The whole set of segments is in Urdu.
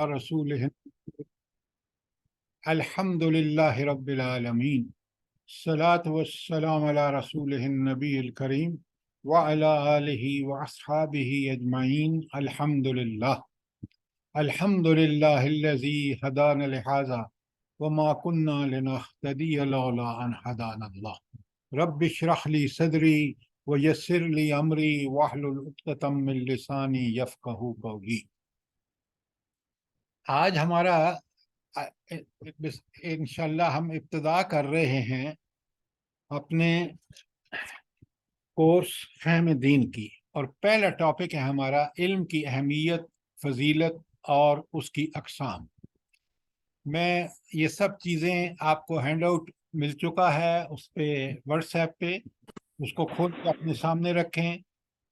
رسوله الحمد لله رب العالمين الصلاة والسلام على رسوله النبي الكريم وعلى آله وأصحابه أجمعين الحمد لله الذي هدانا لهذا وما كنا لنهتدي لولا أن هدانا الله رب اشرح لي صدري ويسر لي أمري واحلل عقدة من لساني يفقهوا قولي۔ آج ہمارا انشاءاللہ ہم ابتدا کر رہے ہیں اپنے کورس فہم دین کی، اور پہلا ٹاپک ہے ہمارا علم کی اہمیت، فضیلت اور اس کی اقسام۔ میں یہ سب چیزیں آپ کو ہینڈ آؤٹ مل چکا ہے اس پہ، واٹس ایپ پہ، اس کو کھول کے اپنے سامنے رکھیں،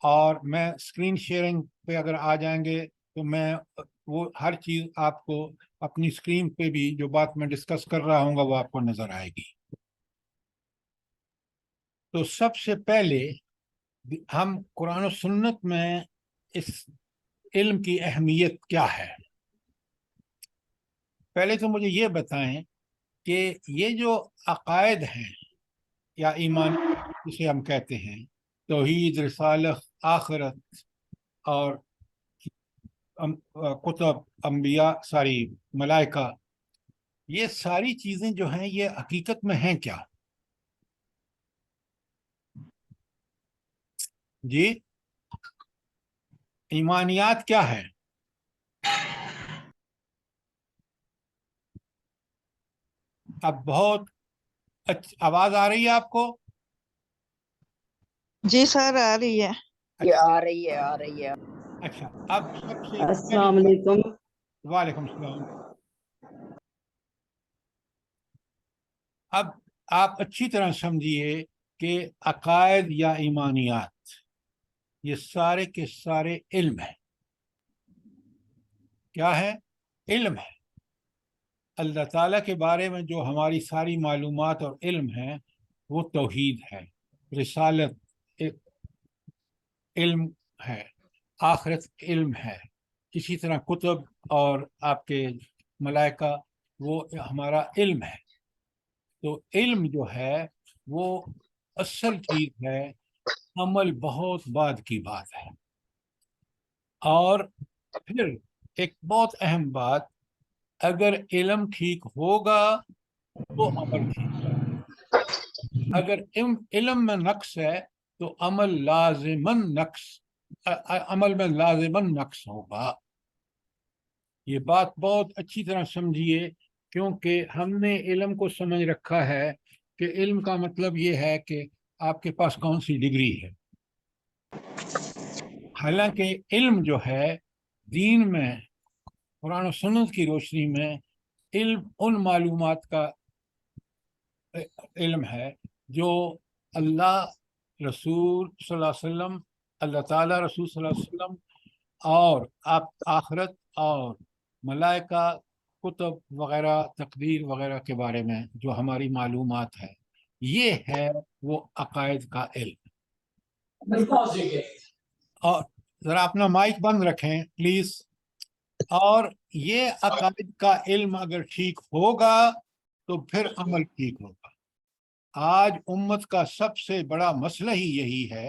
اور میں اسکرین شیئرنگ پہ اگر آ جائیں گے تو میں وہ ہر چیز آپ کو اپنی اسکرین پہ بھی جو بات میں ڈسکس کر رہا ہوں گا وہ آپ کو نظر آئے گی۔ تو سب سے پہلے ہم قرآن و سنت میں اس علم کی اہمیت کیا ہے، پہلے تو مجھے یہ بتائیں کہ یہ جو عقائد ہیں یا ایمان جسے ہم کہتے ہیں، توحید، رسالت، آخرت اور کتب، انبیاء، ملائکہ، یہ ساری چیزیں جو ہیں یہ حقیقت میں ہیں کیا؟ جی، ایمانیات کیا ہے؟ اب بہت آواز آ رہی ہے آپ کو؟ جی سر آ رہی ہے۔ آ رہی ہے۔ اچھا، اب سب سے السلام علیکم۔ وعلیکم السلام۔ اب آپ اچھی طرح سمجھیے کہ عقائد یا ایمانیات یہ سارے کے سارے علم ہیں۔ کیا ہے؟ علم ہے۔ اللہ تعالیٰ کے بارے میں جو ہماری ساری معلومات اور علم ہے وہ توحید ہے، رسالت علم ہے، آخرت علم ہے، اسی طرح کتب اور آپ کے ملائکہ وہ ہمارا علم ہے۔ تو علم جو ہے وہ اصل چیز ہے، عمل بہت بعد کی بات ہے۔ اور پھر ایک بہت اہم بات، اگر علم ٹھیک ہوگا تو عمل ٹھیک ہوگا، اگر علم میں نقص ہے تو عمل میں لازماً نقص ہوگا۔ یہ بات بہت اچھی طرح سمجھیے، کیونکہ ہم نے علم کو سمجھ رکھا ہے کہ علم کا مطلب یہ ہے کہ آپ کے پاس کون سی ڈگری ہے، حالانکہ علم جو ہے دین میں قرآن و سنت کی روشنی میں علم ان معلومات کا علم ہے جو اللہ، رسول صلی اللہ علیہ وسلم، اللہ تعالیٰ، رسول صلی اللہ علیہ وسلم اور آخرت اور ملائکہ، کتب وغیرہ، تقدیر وغیرہ کے بارے میں جو ہماری معلومات ہے، یہ ہے وہ عقائد کا علم۔ اور ذرا اپنا مائک بند رکھیں پلیز۔ اور یہ عقائد کا علم اگر ٹھیک ہوگا تو پھر عمل ٹھیک ہوگا۔ آج امت کا سب سے بڑا مسئلہ ہی یہی ہے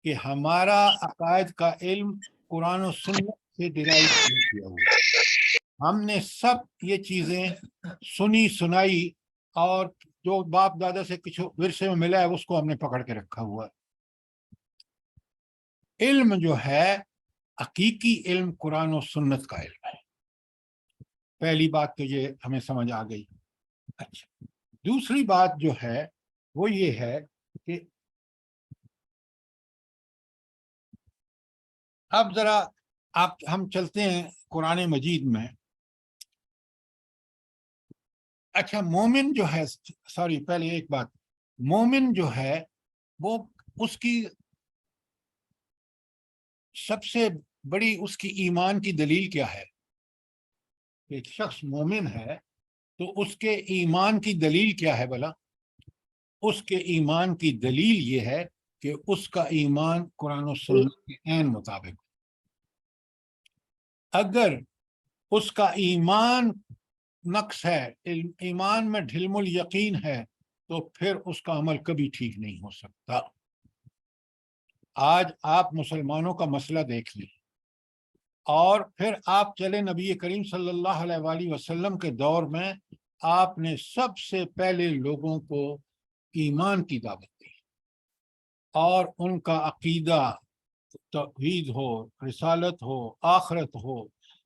کہ ہمارا عقائد کا علم قرآن و سنت سے ڈرائیو کیا ہوا۔ ہم نے سب یہ چیزیں سنی سنائی، اور جو باپ دادا سے کچھ ورثے میں ملا ہے اس کو ہم نے پکڑ کے رکھا ہوا ہے۔ علم جو ہے حقیقی علم قرآن و سنت کا علم ہے۔ پہلی بات تو یہ ہمیں سمجھ آ گئی۔ اچھا، دوسری بات جو ہے وہ یہ ہے کہ اب ذرا ہم چلتے ہیں قرآن مجید میں۔ اچھا، مومن جو ہے، پہلے ایک بات، مومن جو ہے وہ اس کی سب سے بڑی اس کی ایمان کی دلیل کیا ہے؟ ایک شخص مومن ہے تو اس کے ایمان کی دلیل کیا ہے بھلا؟ اس کے ایمان کی دلیل یہ ہے کہ اس کا ایمان قرآن و سنت کے عین مطابق۔ اگر اس کا ایمان نقص ہے، ایمان میں ڈھلم الیقین ہے، تو پھر اس کا عمل کبھی ٹھیک نہیں ہو سکتا۔ آج آپ مسلمانوں کا مسئلہ دیکھ لیں، اور پھر آپ چلے نبی کریم صلی اللہ علیہ وآلہ وسلم کے دور میں، آپ نے سب سے پہلے لوگوں کو ایمان کی دعوت دی، اور ان کا عقیدہ، توحید ہو، رسالت ہو، آخرت ہو،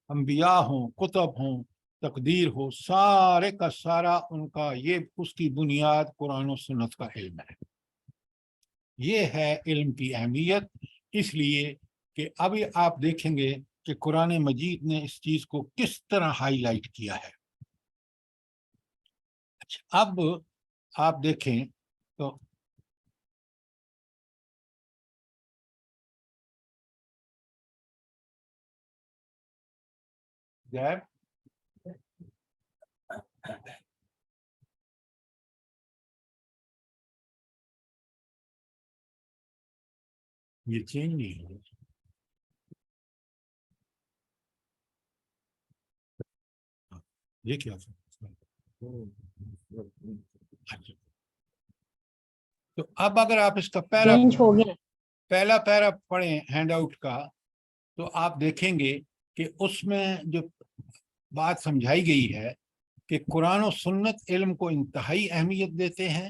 انبیاء ہوں، کتب ہوں، تقدیر ہو، سارے کا سارا ان کا یہ اس کی بنیاد قرآن و سنت کا علم ہے۔ یہ ہے علم کی اہمیت، اس لیے کہ ابھی آپ دیکھیں گے کہ قرآن مجید نے اس چیز کو کس طرح ہائی لائٹ کیا ہے۔ اچھا، اب آپ دیکھیں تو غیب یہ چینج نہیں ہو، یہ کیا اچھا، تو اب اگر آپ اس کا چینج ہو گیا۔ پہلا پیرا پڑھیں ہینڈ آؤٹ کا، تو آپ دیکھیں گے کہ اس میں جو بات سمجھائی گئی ہے کہ قرآن و سنت علم کو انتہائی اہمیت دیتے ہیں،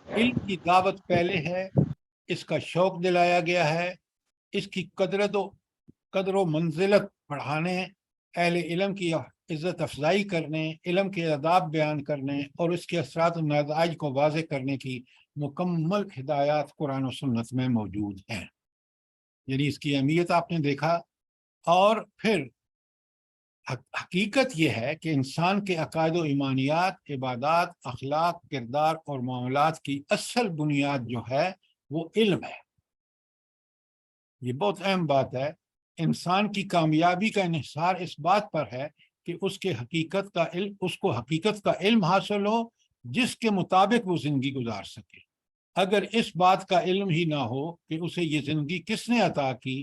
علم کی دعوت پہلے ہے، اس کا شوق دلایا گیا ہے، اس کی قدر و منزلت بڑھانے، اہل علم کی عزت افزائی کرنے، علم کے آداب بیان کرنے اور اس کے اثرات و نتائج کو واضح کرنے کی مکمل ہدایات قرآن و سنت میں موجود ہیں۔ یعنی اس کی اہمیت آپ نے دیکھا۔ اور پھر حقیقت یہ ہے کہ انسان کے عقائد و ایمانیات، عبادات، اخلاق، کردار اور معاملات کی اصل بنیاد جو ہے وہ علم ہے۔ یہ بہت اہم بات ہے۔ انسان کی کامیابی کا انحصار اس بات پر ہے کہ اس کو حقیقت کا علم حاصل ہو جس کے مطابق وہ زندگی گزار سکے۔ اگر اس بات کا علم ہی نہ ہو کہ اسے یہ زندگی کس نے عطا کی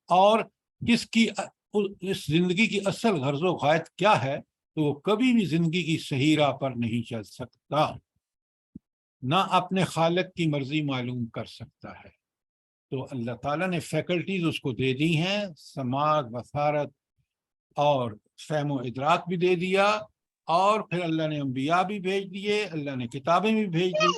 اور اس زندگی کی اصل غرض و غایت کیا ہے، تو وہ کبھی بھی زندگی کی صحیح راہ پر نہیں چل سکتا، نہ اپنے خالق کی مرضی معلوم کر سکتا ہے۔ تو اللہ تعالیٰ نے فیکلٹیز اس کو دے دی ہیں، سماعت، بصارت اور فہم و ادراک بھی دے دیا، اور پھر اللہ نے انبیاء بھی بھیج دیے، اللہ نے کتابیں بھی بھیج دی،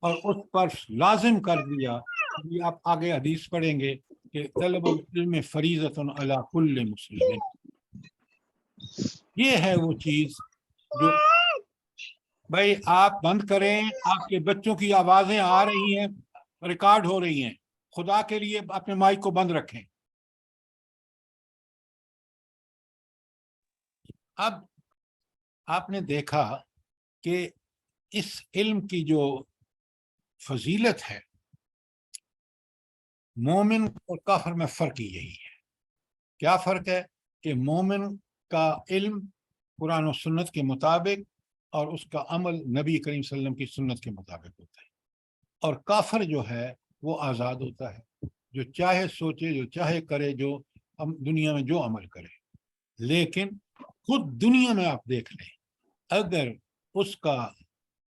اور اس پر لازم کر دیا۔ یہ آپ آگے حدیث پڑھیں گے کہ طلب العلم فریضۃ علی کل مسلم۔ یہ ہے وہ چیز جو، بھائی آپ بند کریں، آپ کے بچوں کی آوازیں آ رہی ہیں، ریکارڈ ہو رہی ہیں، خدا کے لیے اپنے مائک کو بند رکھیں۔ اب آپ نے دیکھا کہ اس علم کی جو فضیلت ہے، مومن اور کافر میں فرق ہی یہی ہے۔ کیا فرق ہے؟ کہ مومن کا علم قرآن و سنت کے مطابق اور اس کا عمل نبی کریم صلی اللہ علیہ وسلم کی سنت کے مطابق ہوتا ہے، اور کافر جو ہے وہ آزاد ہوتا ہے، جو چاہے سوچے، جو چاہے کرے، جو دنیا میں جو عمل کرے۔ لیکن خود دنیا میں آپ دیکھ لیں، اگر اس کا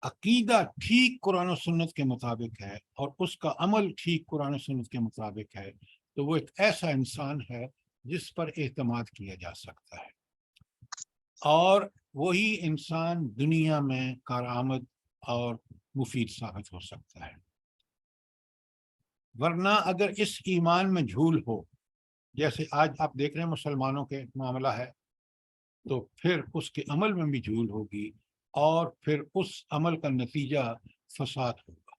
عقیدہ ٹھیک قرآن و سنت کے مطابق ہے اور اس کا عمل ٹھیک قرآن و سنت کے مطابق ہے، تو وہ ایک ایسا انسان ہے جس پر اعتماد کیا جا سکتا ہے، اور وہی انسان دنیا میں کارآمد اور مفید ثابت ہو سکتا ہے۔ ورنہ اگر اس ایمان میں جھول ہو، جیسے آج آپ دیکھ رہے ہیں مسلمانوں کے معاملہ ہے، تو پھر اس کے عمل میں بھی جھول ہوگی، اور پھر اس عمل کا نتیجہ فساد ہوگا۔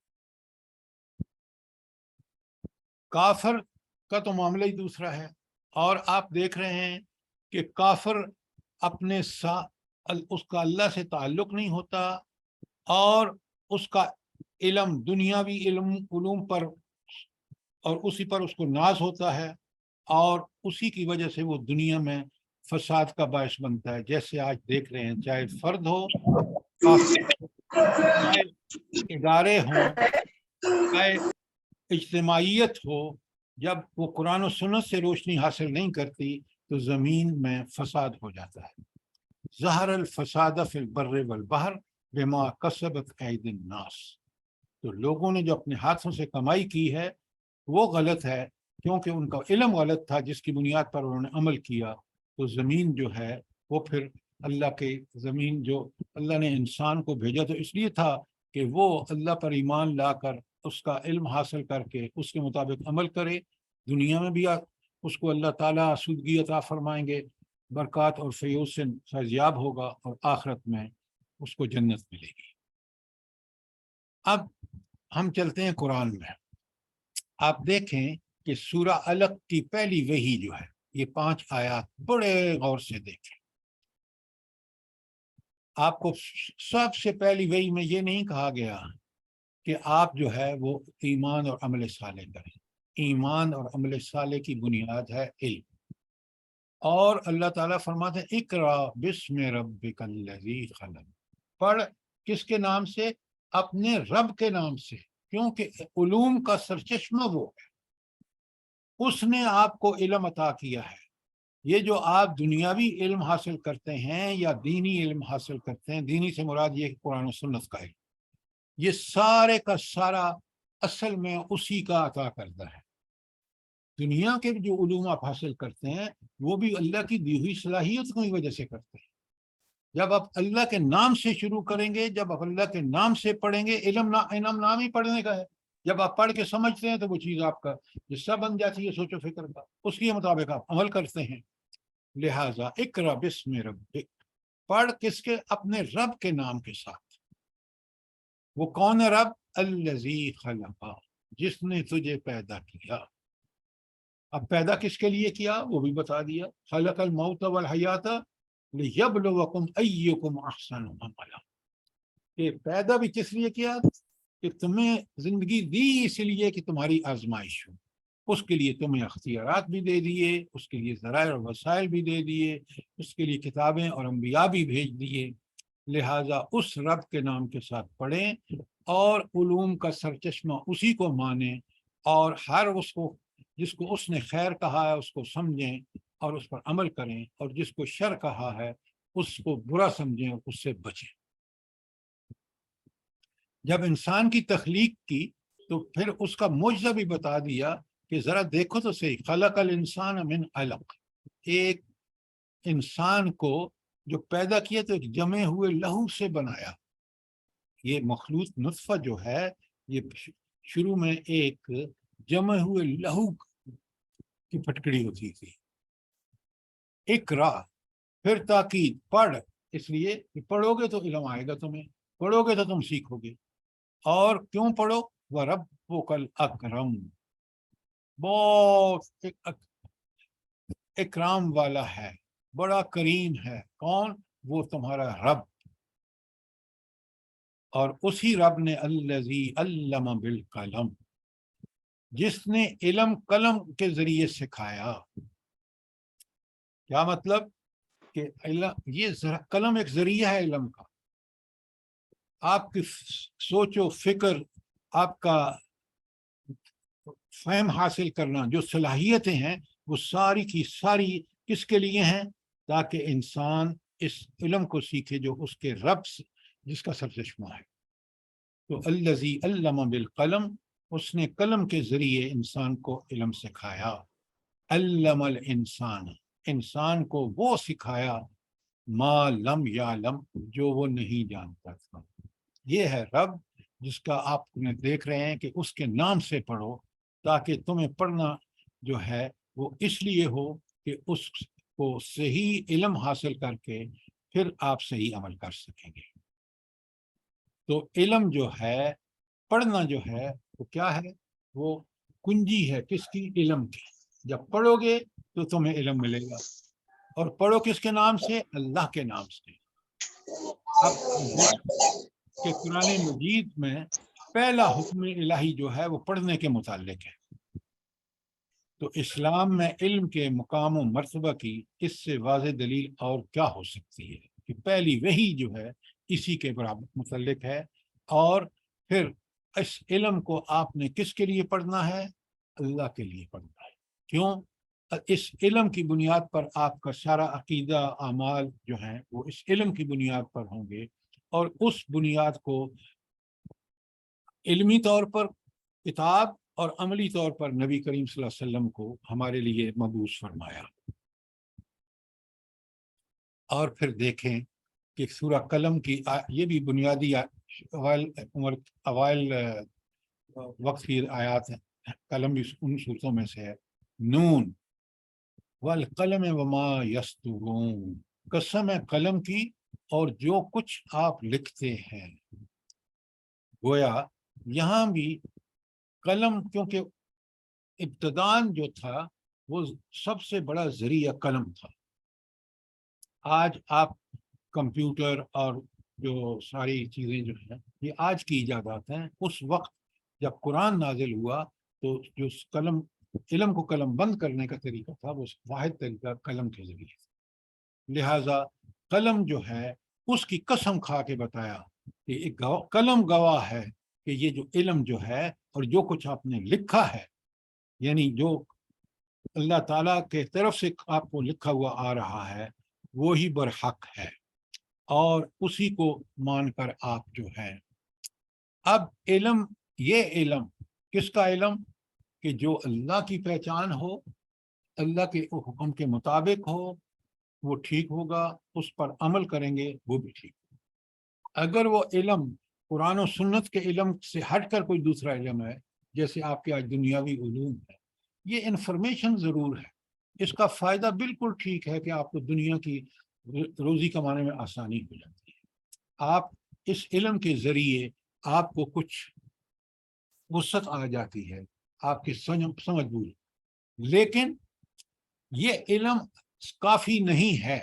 کافر کا تو معاملہ ہی دوسرا ہے، اور آپ دیکھ رہے ہیں کہ کافر اس کا اللہ سے تعلق نہیں ہوتا، اور اس کا علم دنیاوی علوم پر، اور اسی پر اس کو ناز ہوتا ہے، اور اسی کی وجہ سے وہ دنیا میں فساد کا باعث بنتا ہے۔ جیسے آج دیکھ رہے ہیں، چاہے فرد ہو، چاہے ادارے ہوں، چاہے اجتماعیت ہو، جب وہ قرآن و سنت سے روشنی حاصل نہیں کرتی تو زمین میں فساد ہو جاتا ہے. ظہر الفساد فی البر والبحر بما کسبت ایدی الناس. تو لوگوں نے جو اپنے ہاتھوں سے کمائی کی ہے وہ غلط ہے، کیونکہ ان کا علم غلط تھا جس کی بنیاد پر انہوں نے عمل کیا. تو زمین جو ہے وہ پھر اللہ کے زمین جو اللہ نے انسان کو بھیجا تو اس لیے تھا کہ وہ اللہ پر ایمان لا کر اس کا علم حاصل کر کے اس کے مطابق عمل کرے. دنیا میں بھی اس کو اللہ تعالیٰ آسودگی عطا فرمائیں گے، برکات اور فیوز سے فیضیاب ہوگا، اور آخرت میں اس کو جنت ملے گی. اب ہم چلتے ہیں قرآن میں. آپ دیکھیں کہ سورہ علق کی پہلی وحی جو ہے، یہ 5 آیات بڑے غور سے دیکھیں. آپ کو سب سے پہلی وحی میں یہ نہیں کہا گیا کہ آپ جو ہے وہ ایمان اور عمل صالح کریں. ایمان اور عمل صالح کی بنیاد ہے علم. اور اللہ تعالیٰ فرماتے ہیں اقرا بسم ربک الذی خلق. پڑھ کس کے نام سے؟ اپنے رب کے نام سے، کیونکہ علوم کا سرچشمہ وہ ہے. اس نے آپ کو علم عطا کیا ہے. یہ جو آپ دنیاوی علم حاصل کرتے ہیں یا دینی علم حاصل کرتے ہیں، دینی سے مراد یہ قرآن و سنت کا علم، یہ سارے کا سارا اصل میں اسی کا عطا کردہ ہے. دنیا کے جو علوم آپ حاصل کرتے ہیں وہ بھی اللہ کی دی ہوئی صلاحیت کی وجہ سے کرتے ہیں. جب آپ اللہ کے نام سے شروع کریں گے، جب آپ اللہ کے نام سے پڑھیں گے، علم نام ہی پڑھنے کا ہے. جب آپ پڑھ کے سمجھتے ہیں تو وہ چیز آپ کا حصہ بن جاتی ہے سوچ و فکر کا، اس کے مطابق آپ عمل کرتے ہیں. لہٰذا اقرا بسم ربک، پڑھ کس کے؟ اپنے رب کے نام کے ساتھ. وہ کون ہے رب؟ الذی خلق، جس نے تجھے پیدا کیا. اب پیدا کس کے لیے کیا وہ بھی بتا دیا. خلق الموت والحیات لیبلوکم ایکم احسن عملا. کہ پیدا بھی کس لیے کیا؟ کہ تمہیں زندگی دی اس لیے کہ تمہاری آزمائش ہو. اس کے لیے تمہیں اختیارات بھی دے دیے، اس کے لیے ذرائع اور وسائل بھی دے دیے، اس کے لیے کتابیں اور انبیاء بھی بھیج دیے. لہٰذا اس رب کے نام کے ساتھ پڑھیں اور علوم کا سرچشمہ اسی کو مانیں، اور ہر اس کو جس کو اس نے خیر کہا ہے اس کو سمجھیں اور اس پر عمل کریں، اور جس کو شر کہا ہے اس کو برا سمجھیں اور اس سے بچیں. جب انسان کی تخلیق کی تو پھر اس کا معجزہ بھی بتا دیا کہ ذرا دیکھو تو صحیح، خلق الانسان من علق. ایک انسان کو جو پیدا کیا تو ایک جمے ہوئے لہو سے بنایا. یہ مخلوط نطفہ جو ہے یہ شروع میں ایک جمے ہوئے لہو کی پھٹکڑی ہوتی تھی. اقرا، پھر تاکید، پڑھ، اس لیے کہ پڑھو گے تو علم آئے گا تمہیں، پڑھو گے تو تم سیکھو گے. اور کیوں پڑھو؟ وَرَبُّكَ الْأَكْرَمُ، بہت اکرام والا ہے، بڑا کریم ہے. کون؟ وہ تمہارا رب. اور اسی رب نے الذی علم بالقلم، جس نے علم قلم کے ذریعے سکھایا. کیا مطلب؟ کہ یہ قلم ایک ذریعہ ہے علم کا. آپ کی سوچ و فکر، آپ کا فہم حاصل کرنا، جو صلاحیتیں ہیں وہ ساری کی ساری کس کے لیے ہیں؟ تاکہ انسان اس علم کو سیکھے جو اس کے رب جس کا سرچشمہ ہے. تو الذی علم بالقلم، اس نے قلم کے ذریعے انسان کو علم سکھایا. علم الانسان، انسان کو وہ سکھایا ما لم یعلم، جو وہ نہیں جانتا تھا. یہ ہے رب جس کا آپ نے دیکھ رہے ہیں کہ اس کے نام سے پڑھو، تاکہ تمہیں پڑھنا جو ہے وہ اس لیے ہو کہ اس کو صحیح علم حاصل کر کے پھر آپ صحیح عمل کر سکیں گے. تو علم جو ہے، پڑھنا جو ہے وہ کیا ہے؟ وہ کنجی ہے کس کی؟ علم کی. جب پڑھو گے تو تمہیں علم ملے گا. اور پڑھو کس کے نام سے؟ اللہ کے نام سے. اب کہ قرآن مجید میں پہلا حکم الہی جو ہے وہ پڑھنے کے متعلق ہے. تو اسلام میں علم کے مقام و مرتبہ کی اس سے واضح دلیل اور کیا ہو سکتی ہے کہ پہلی وحی جو ہے اسی کے برابر متعلق ہے. اور پھر اس علم کو آپ نے کس کے لیے پڑھنا ہے؟ اللہ کے لیے پڑھنا ہے. کیوں؟ اس علم کی بنیاد پر آپ کا سارا عقیدہ اعمال جو ہیں وہ اس علم کی بنیاد پر ہوں گے، اور اس بنیاد کو علمی طور پر کتاب اور عملی طور پر نبی کریم صلی اللہ علیہ وسلم کو ہمارے لیے مبعوث فرمایا۔ اور پھر دیکھیں کہ سورہ قلم کی یہ بھی بنیادی اوائل وقت کی آیات ہیں، قلم بھی ان صورتوں میں سے ہے۔ نون والقلم وما یسطرون، قسم ہے قلم کی اور جو کچھ آپ لکھتے ہیں۔ گویا یہاں بھی قلم، کیونکہ ابتدان جو تھا وہ سب سے بڑا ذریعہ قلم تھا۔ آج آپ کمپیوٹر اور جو ساری چیزیں جو ہیں یہ آج کی ایجادات ہیں، اس وقت جب قرآن نازل ہوا تو جو قلم، علم کو قلم بند کرنے کا طریقہ تھا وہ واحد طریقہ قلم کے ذریعے تھا۔ لہٰذا قلم جو ہے اس کی قسم کھا کے بتایا کہ ایک قلم گواہ ہے کہ یہ جو علم جو ہے اور جو کچھ آپ نے لکھا ہے، یعنی جو اللہ تعالیٰ کے طرف سے آپ کو لکھا ہوا آ رہا ہے وہی برحق ہے، اور اسی کو مان کر آپ جو ہیں۔ اب علم، یہ علم کس کا علم؟ کہ جو اللہ کی پہچان ہو، اللہ کے حکم کے مطابق ہو، وہ ٹھیک ہوگا، اس پر عمل کریں گے وہ بھی ٹھیک ہوگا۔ اگر وہ علم قرآن و سنت کے علم سے ہٹ کر کوئی دوسرا علم ہے، جیسے آپ کے آج دنیاوی علوم ہے، یہ انفارمیشن ضرور ہے، اس کا فائدہ بالکل ٹھیک ہے کہ آپ کو دنیا کی روزی کمانے میں آسانی ہو جاتی ہے، آپ اس علم کے ذریعے آپ کو کچھ وسعت آ جاتی ہے، آپ کی سمجھ بوجھ، لیکن یہ علم کافی نہیں ہے۔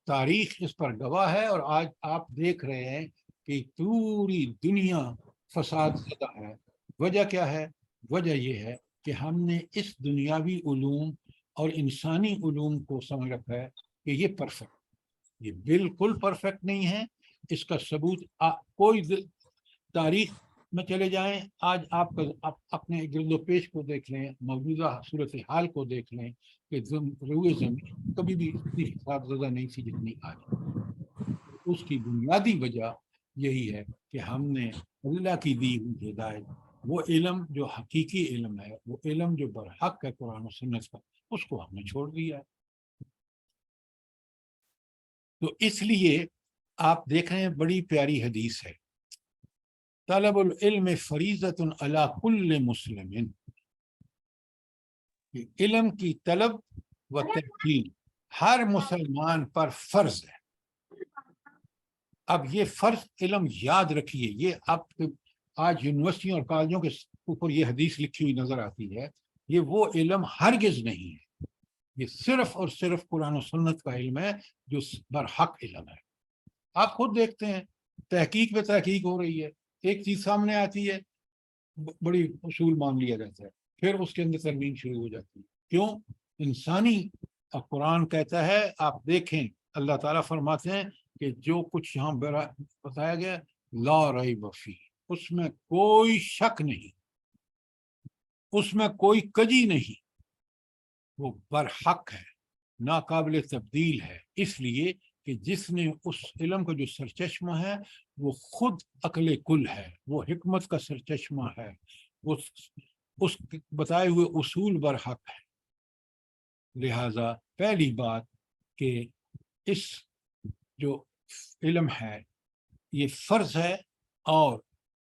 تاریخ اس پر گواہ ہے، اور آج آپ دیکھ رہے ہیں کہ پوری دنیا فساد زدہ ہے۔ وجہ کیا ہے؟ وجہ یہ ہے کہ ہم نے اس دنیاوی علوم اور انسانی علوم کو سمجھ رکھا ہے کہ یہ پرفیکٹ، یہ بالکل پرفیکٹ نہیں ہے۔ اس کا ثبوت کوئی تاریخ میں چلے جائیں، آج آپ اپنے گرد و پیش کو دیکھ لیں، موجودہ صورتحال کو دیکھ لیں کہ روئے زمین کبھی بھی اتنی حساب زدہ نہیں تھی جتنی آج۔ اس کی بنیادی وجہ یہی ہے کہ ہم نے اللہ کی دی ہوئی ہدایت، وہ علم جو حقیقی علم ہے، وہ علم جو برحق ہے قرآن و سنت کا، اس کو ہم نے چھوڑ دیا ہے۔ تو اس لیے آپ دیکھ رہے ہیں بڑی پیاری حدیث ہے، طلب العلم فریضۃ علی کل مسلم، علم کی طلب و تحصیل ہر مسلمان پر فرض ہے۔ اب یہ فرض علم یاد رکھیے، یہ آپ آج یونیورسٹیوں اور کالجوں کے اوپر یہ حدیث لکھی ہوئی نظر آتی ہے، یہ وہ علم ہرگز نہیں ہے، یہ صرف اور صرف قرآن و سنت کا علم ہے جو برحق علم ہے۔ آپ خود دیکھتے ہیں تحقیق پہ تحقیق ہو رہی ہے، ایک چیز سامنے آتی ہے، بڑی اصول مان لیا جاتا ہے، پھر اس کے اندر ترمیم شروع ہو جاتی ہے۔ کیوں؟ انسانی قرآن کہتا ہے، آپ دیکھیں اللہ تعالیٰ فرماتے ہیں کہ جو کچھ یہاں بتایا گیا لا ریب فیہ، اس میں کوئی شک نہیں، اس میں کوئی کجی نہیں، وہ برحق ہے، ناقابل تبدیل ہے، اس لیے کہ جس نے اس علم کا جو سرچشمہ ہے وہ خود عقل کل ہے، وہ حکمت کا سرچشمہ ہے، وہ اس بتائے ہوئے اصول برحق ہے۔ لہذا پہلی بات کہ اس جو علم ہے یہ فرض ہے، اور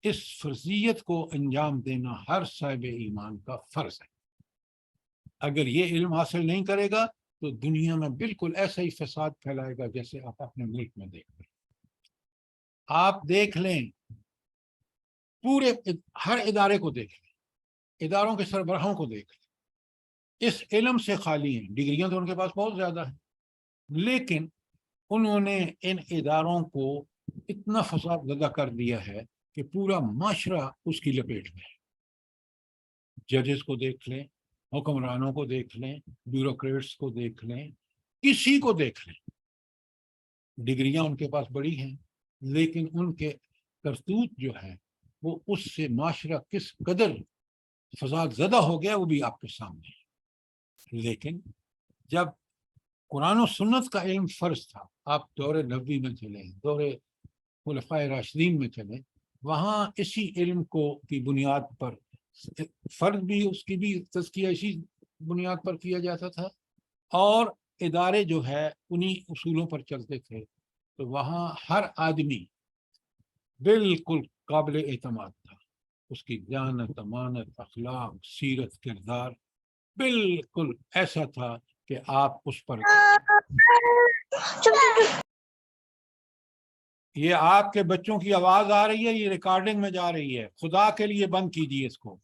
اس فرضیت کو انجام دینا ہر صاحب ایمان کا فرض ہے۔ اگر یہ علم حاصل نہیں کرے گا تو دنیا میں بالکل ایسا ہی فساد پھیلائے گا جیسے آپ اپنے ملک میں دیکھ رہے ہیں۔ آپ دیکھ لیں پورے ہر ادارے کو دیکھ لیں، اداروں کے سربراہوں کو دیکھ لیں، اس علم سے خالی ہیں، ڈگریاں تو ان کے پاس بہت زیادہ ہیں، لیکن انہوں نے ان اداروں کو اتنا فساد زدہ کر دیا ہے کہ پورا معاشرہ اس کی لپیٹ میں ہے۔ ججز کو دیکھ لیں، حکمرانوں کو دیکھ لیں، بیوروکریٹس کو دیکھ لیں، کسی کو دیکھ لیں، ڈگریاں ان کے پاس بڑی ہیں، لیکن ان کے کرتوت جو ہیں وہ اس سے معاشرہ کس قدر فساد زدہ ہو گیا وہ بھی آپ کے سامنے ہے۔ لیکن جب قرآن و سنت کا علم فرض تھا، آپ دور نبوی میں چلیں، دور خلفائے راشدین میں چلیں، وہاں اسی علم کو کی بنیاد پر فرض بھی اس کی بھی تزکیہ اسی بنیاد پر کیا جاتا تھا، اور ادارے جو ہے انہی اصولوں پر چلتے تھے، تو وہاں ہر آدمی بالکل قابل اعتماد تھا، اس کی دیانت، امانت، اخلاق، سیرت، کردار بالکل ایسا تھا کہ آپ اس پر، یہ آپ کے بچوں کی آواز آ رہی ہے، یہ ریکارڈنگ میں جا رہی ہے، خدا کے لیے بند کیجیے اس کو،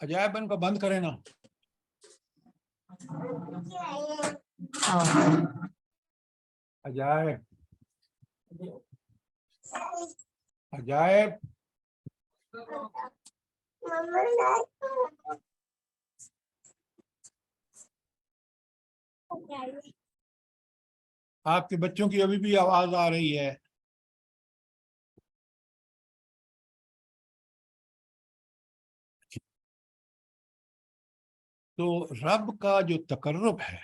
عجائب ان کو بند کریں نا، عجائب عجائب آپ کے بچوں کی ابھی بھی آواز آ رہی ہے۔ تو رب کا جو تقرب ہے،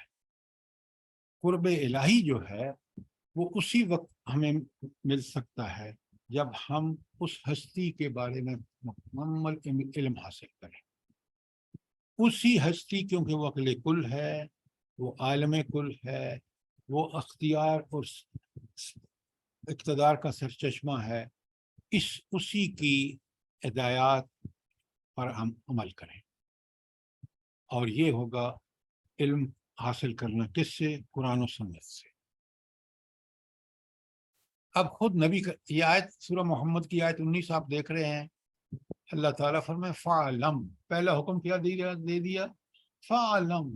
قرب الہی جو ہے، وہ اسی وقت ہمیں مل سکتا ہے جب ہم اس ہستی کے بارے میں مکمل علم حاصل کریں۔ اسی ہستی، کیونکہ وہ عقل کل ہے، وہ عالم کل ہے، وہ اختیار اور اقتدار کا سرچشمہ ہے، اسی کی ہدایات پر ہم عمل کریں، اور یہ ہوگا علم حاصل کرنا کس سے؟ قرآن و سنت سے۔ اب خود نبی کا یہ آیت، سورہ محمد کی آیت 19 آپ دیکھ رہے ہیں، اللہ تعالیٰ فرمائے فَعْلَمْ، پہلا حکم کیا دے دیا؟ فَعْلَمْ،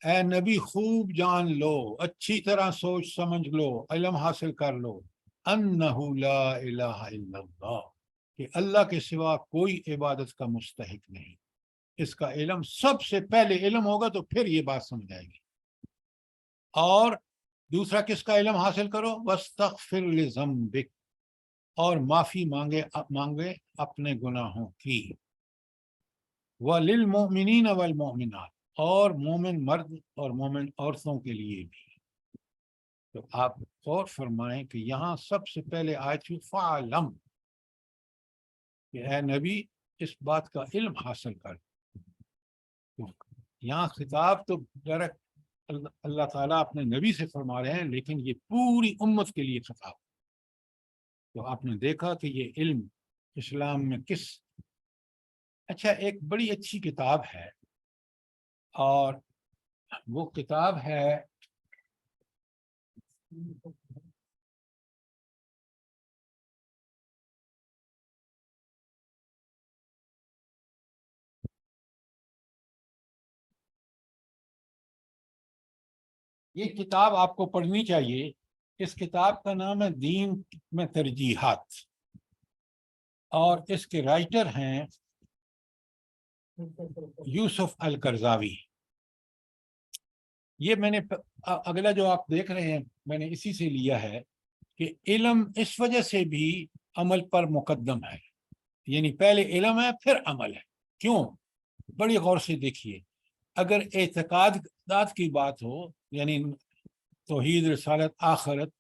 اے نبی خوب جان لو، اچھی طرح سوچ سمجھ لو، علم حاصل کر لو، انہ لا الہ الا اللہ، کہ اللہ کے سوا کوئی عبادت کا مستحق نہیں۔ اس کا علم سب سے پہلے علم ہوگا تو پھر یہ بات سمجھ آئے گی۔ اور دوسرا کس کا علم حاصل کرو؟ وَاسْتَغْفِرْ لِذَنبِكَ، اور معافی مانگے اپنے گناہوں کی، وَلِلْمُؤْمِنِينَ وَالْمُؤْمِنَاتِ، اور مومن مرد اور مومن عورتوں کے لیے بھی۔ تو آپ غور فرمائیں کہ یہاں سب سے پہلے آیت تھی فَعْلَمْ، کہ اے نبی اس بات کا علم حاصل کر۔ تو یہاں خطاب تو ڈائریکٹ اللہ تعالیٰ اپنے نبی سے فرما رہے ہیں، لیکن یہ پوری امت کے لیے خطاب۔ تو آپ نے دیکھا کہ یہ علم اسلام میں کس، اچھا ایک بڑی اچھی کتاب ہے، اور وہ کتاب ہے یہ کتاب آپ کو پڑھنی چاہیے۔ اس کتاب کا نام ہے دین میں ترجیحات، اور اس کے رائٹر ہیں یوسف القرضاوی۔ یہ میں نے اگلا جو آپ دیکھ رہے ہیں میں نے اسی سے لیا ہے کہ علم اس وجہ سے بھی عمل پر مقدم ہے، یعنی پہلے علم ہے پھر عمل ہے۔ کیوں؟ بڑی غور سے دیکھیے، اگر اعتقادات کی بات ہو، یعنی توحید، رسالت، آخرت،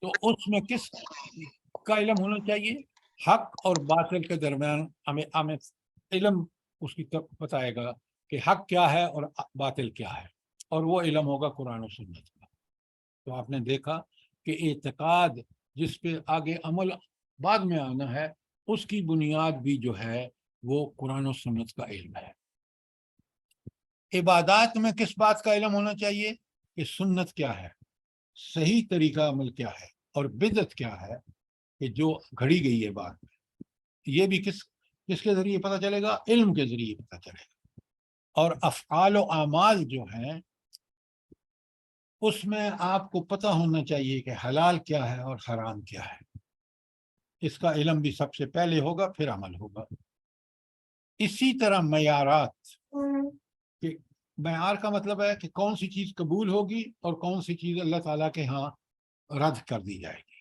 تو اس میں کس کا علم ہونا چاہیے؟ حق اور باطل کے درمیان ہمیں علم اس کی بتائے گا کہ حق کیا ہے اور باطل کیا ہے، اور وہ علم ہوگا قرآن و سنت کا۔ تو آپ نے دیکھا کہ اعتقاد جس پہ آگے عمل بعد میں آنا ہے، اس کی بنیاد بھی جو ہے وہ قرآن و سنت کا علم ہے۔ عبادات میں کس بات کا علم ہونا چاہیے؟ کہ سنت کیا ہے، صحیح طریقہ عمل کیا ہے، اور بدعت کیا ہے کہ جو گھڑی گئی ہے بات میں۔ یہ بھی کس کے ذریعے پتہ چلے گا؟ علم کے ذریعے پتہ چلے گا۔ اور افعال و اعمال جو ہیں اس میں آپ کو پتہ ہونا چاہیے کہ حلال کیا ہے اور حرام کیا ہے۔ اس کا علم بھی سب سے پہلے ہوگا پھر عمل ہوگا۔ اسی طرح معیارات، کہ معیار کا مطلب ہے کہ کون سی چیز قبول ہوگی اور کون سی چیز اللہ تعالیٰ کے ہاں رد کر دی جائے گی،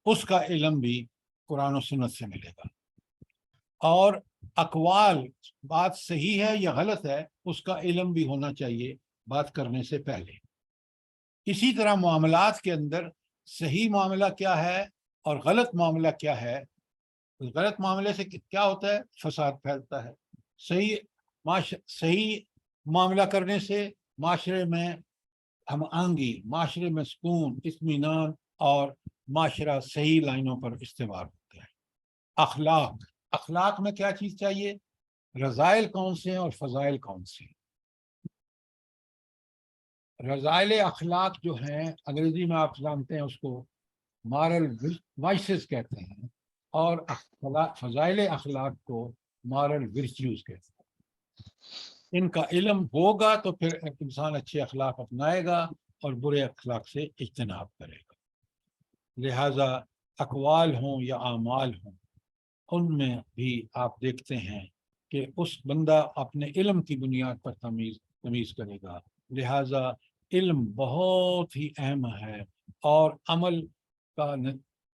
اس کا علم بھی قرآن و سنت سے ملے گا۔ اور اقوال بات صحیح ہے یا غلط ہے اس کا علم بھی ہونا چاہیے بات کرنے سے پہلے. اسی طرح معاملات کے اندر صحیح معاملہ کیا ہے اور غلط معاملہ کیا ہے. غلط معاملے سے کیا ہوتا ہے؟ فساد پھیلتا ہے. صحیح معاملہ کرنے سے معاشرے میں ہم آنگی، معاشرے میں سکون، اطمینان اور معاشرہ صحیح لائنوں پر استوار ہوتا ہے. اخلاق میں کیا چیز چاہیے؟ رذائل کون سے ہیں اور فضائل کون سے ہیں؟ رذائل اخلاق جو ہیں انگریزی میں آپ جانتے ہیں اس کو مارل وائسز کہتے ہیں، اور فضائل اخلاق کو مارل ورچیوز کہتے ہیں. ان کا علم ہوگا تو پھر انسان اچھے اخلاق اپنائے گا اور برے اخلاق سے اجتناب کرے گا. لہذا اقوال ہوں یا اعمال ہوں ان میں بھی آپ دیکھتے ہیں کہ اس بندہ اپنے علم کی بنیاد پر تمیز کرے گا. لہذا علم بہت ہی اہم ہے، اور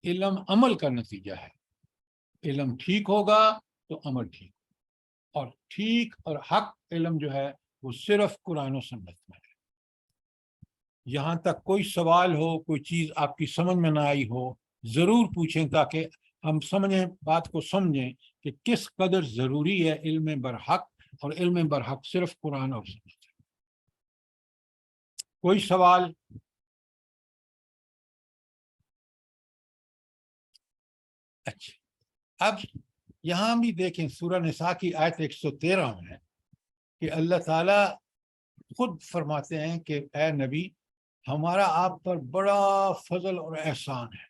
علم عمل کا نتیجہ ہے. علم ٹھیک ہوگا تو عمل ٹھیک، اور ٹھیک اور حق علم جو ہے وہ صرف قرآن و سنت میں ہے. یہاں تک کوئی سوال ہو، کوئی چیز آپ کی سمجھ میں نہ آئی ہو، ضرور پوچھیں تاکہ ہم سمجھیں، بات کو سمجھیں کہ کس قدر ضروری ہے علم برحق. اور علم برحق صرف قرآن اور سنت ہے. کوئی سوال؟ اچھا، اب یہاں بھی دیکھیں سورہ نساء کی آیت 113 میں کہ اللہ تعالیٰ خود فرماتے ہیں کہ اے نبی، ہمارا آپ پر بڑا فضل اور احسان ہے.